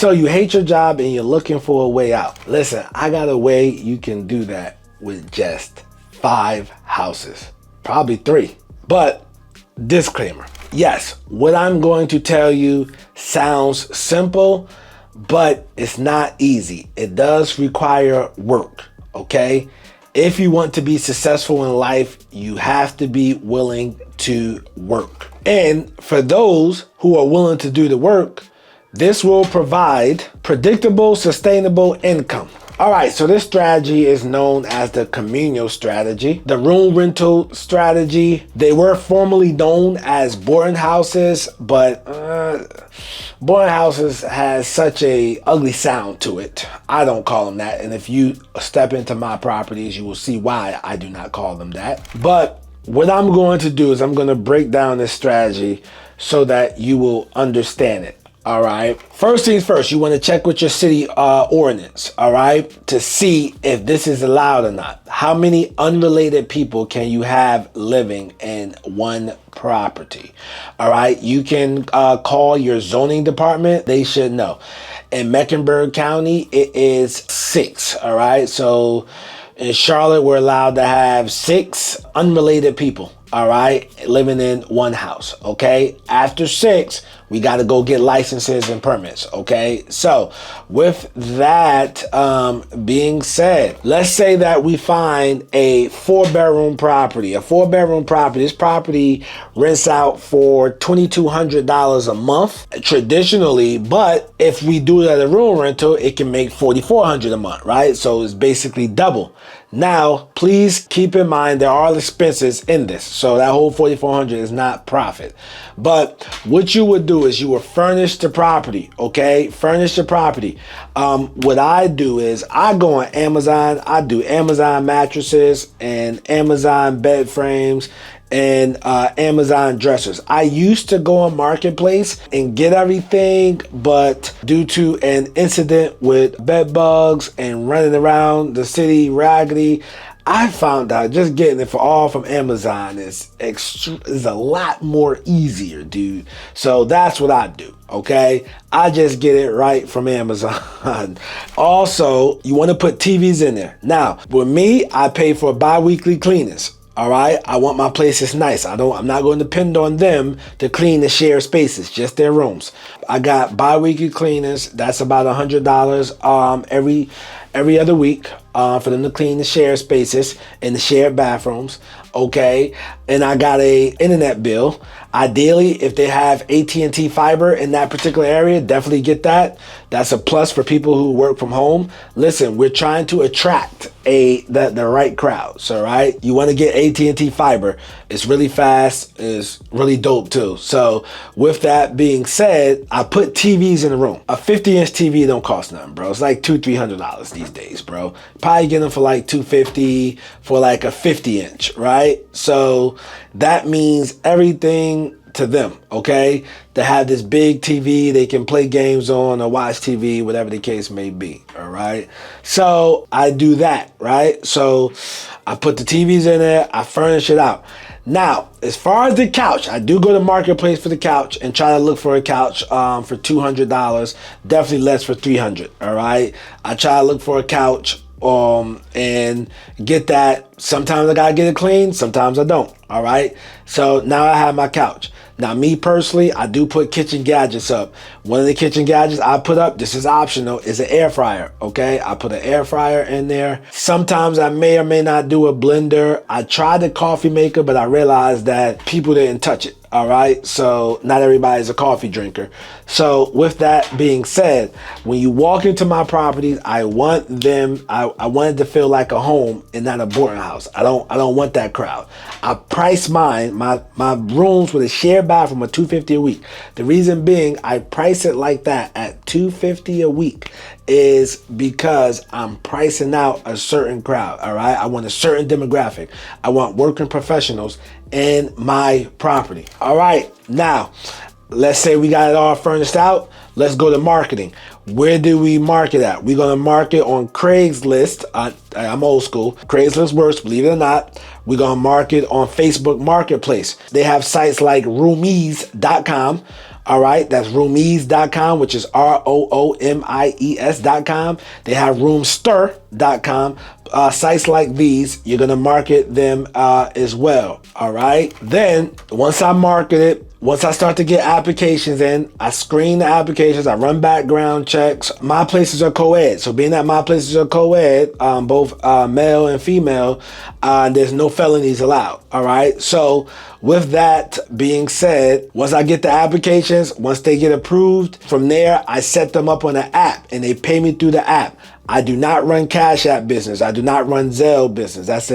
So you hate your job and you're looking for a way out. Listen, I got a way you can do that with just 5 houses, probably 3. But disclaimer, yes, what I'm going to tell you sounds simple, but it's not easy. It does require work, okay? If you want to be successful in life, you have to be willing to work. And for those who are willing to do the work, this will provide predictable, sustainable income. All right, so this strategy is known as the communal strategy, the room rental strategy. They were formerly known as boarding houses, but boarding houses has such a ugly sound to it. I don't call them that. And if you step into my properties, you will see why I do not call them that. But what I'm going to do is I'm going to break down this strategy so that you will understand it. All right. First things first, you want to check with your city ordinance, all right, to see if this is allowed or not. How many unrelated people can you have living in one property? All right. You can call your zoning department. They should know. In Mecklenburg County, it is 6. All right. So in Charlotte, we're allowed to have 6 unrelated people, all right, living in one house, okay? After 6, we got to go get licenses and permits, okay? So with that being said, let's say that we find a 4-bedroom property. A 4-bedroom property, this property rents out for $2,200 a month traditionally, but if we do it at a room rental, it can make $4,400 a month, right? So it's basically double. Now, please keep in mind there are expenses in this. So that whole $4,400 is not profit. But what you would do is you would furnish the property, okay? Furnish the property. What I do is I go on Amazon. I do Amazon mattresses and Amazon bed frames and Amazon dressers. I used to go on Marketplace and get everything, but due to an incident with bed bugs and running around the city raggedy, I found out just getting it from Amazon is a lot more easier, dude. So that's what I do, okay? I just get it right from Amazon. Also, you want to put TVs in there. Now, with me, I pay for bi-weekly cleanings. All right, I want my places nice. I'm not going to depend on them to clean the shared spaces, just their rooms. I got bi-weekly cleaners. That's about $100 every other week for them to clean the shared spaces and the shared bathrooms. Okay, and I got a internet bill. Ideally, if they have AT&T fiber in that particular area, definitely get that. That's a plus for people who work from home. Listen, we're trying to attract the right crowds, all right? You want to get AT&T fiber. It's really fast. It's really dope too. So with that being said, I put TVs in the room. A 50-inch TV don't cost nothing, bro. It's like $200-$300 these days, bro. Probably get them for like $250 for like a 50-inch, right? So that means everything to them, okay? To have this big TV they can play games on or watch TV, whatever the case may be, all right? So I do that, right? So I put the TVs in there, I furnish it out. Now, as far as the couch, I do go to Marketplace for the couch and try to look for a couch for $200, definitely less for $300, all right? I try to look for a couch and get that. Sometimes I gotta get it clean, sometimes I don't, all right? So now I have my couch. Now, me personally, I do put kitchen gadgets up. One of the kitchen gadgets I put up, this is optional, is an air fryer, okay? I put an air fryer in there. Sometimes I may or may not do a blender. I tried the coffee maker, but I realized that people didn't touch it, all right? So not everybody's a coffee drinker. So with that being said, when you walk into my properties, I want it to feel like a home and not a boarding house. I don't want that crowd. I price my rooms with a shared bathroom of $250 a week. The reason being I price it like that at $250 a week is because I'm pricing out a certain crowd, all right? I want a certain demographic. I want working professionals in my property. All right, now, let's say we got it all furnished out. Let's go to marketing. Where do we market at? We're going to market on Craigslist. I'm old school. Craigslist works, believe it or not. We're going to market on Facebook Marketplace. They have sites like roomies.com. All right, that's roomies.com, which is ROOMIES.com. They have roomster.com. Sites like these, you're gonna market them as well. All right. Then once I market it, once I start to get applications in, I screen the applications, I run background checks. My places are co-ed. So being that my places are co-ed, both male and female, there's no felonies allowed. All right. So with that being said, once I get the applications, once they get approved, from there, I set them up on an app and they pay me through the app. I do not run Cash App business. I do not run Zelle business. That's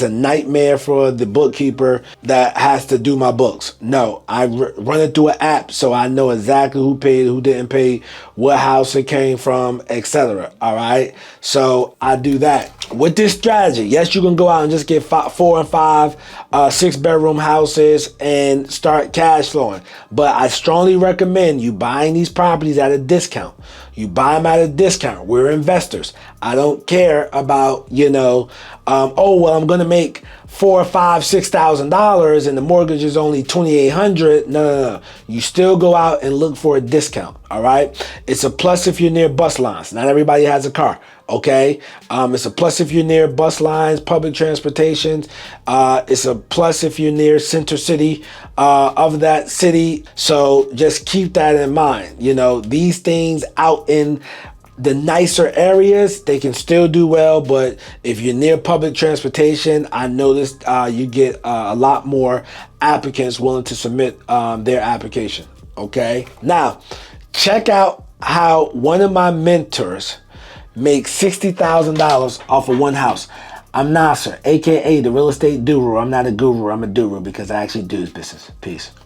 a nightmare for the bookkeeper that has to do my books. No, I run it through an app so I know exactly who paid, who didn't pay, what house it came from, etc. All right. So I do that. With this strategy, yes, you can go out and just get 4 and 5, 6-bedroom houses and start cash flowing. But I strongly recommend you buying these properties at a discount. You buy them at a discount. We're investors. I don't care about, I'm going to make $4,000, $5,000, $6,000 and the mortgage is only $2,800. No. You still go out and look for a discount. All right. It's a plus if you're near bus lines. Not everybody has a car. Okay. It's a plus if you're near bus lines, public transportation. It's a plus if you're near center city of that city. So just keep that in mind. These things out in the nicer areas, they can still do well. But if you're near public transportation, I noticed you get a lot more applicants willing to submit their application. Okay. Now, check out how one of my mentors makes $60,000 off of one house. I'm Nasser, aka the real estate guru. I'm not a guru, I'm a guru because I actually do this business. Peace.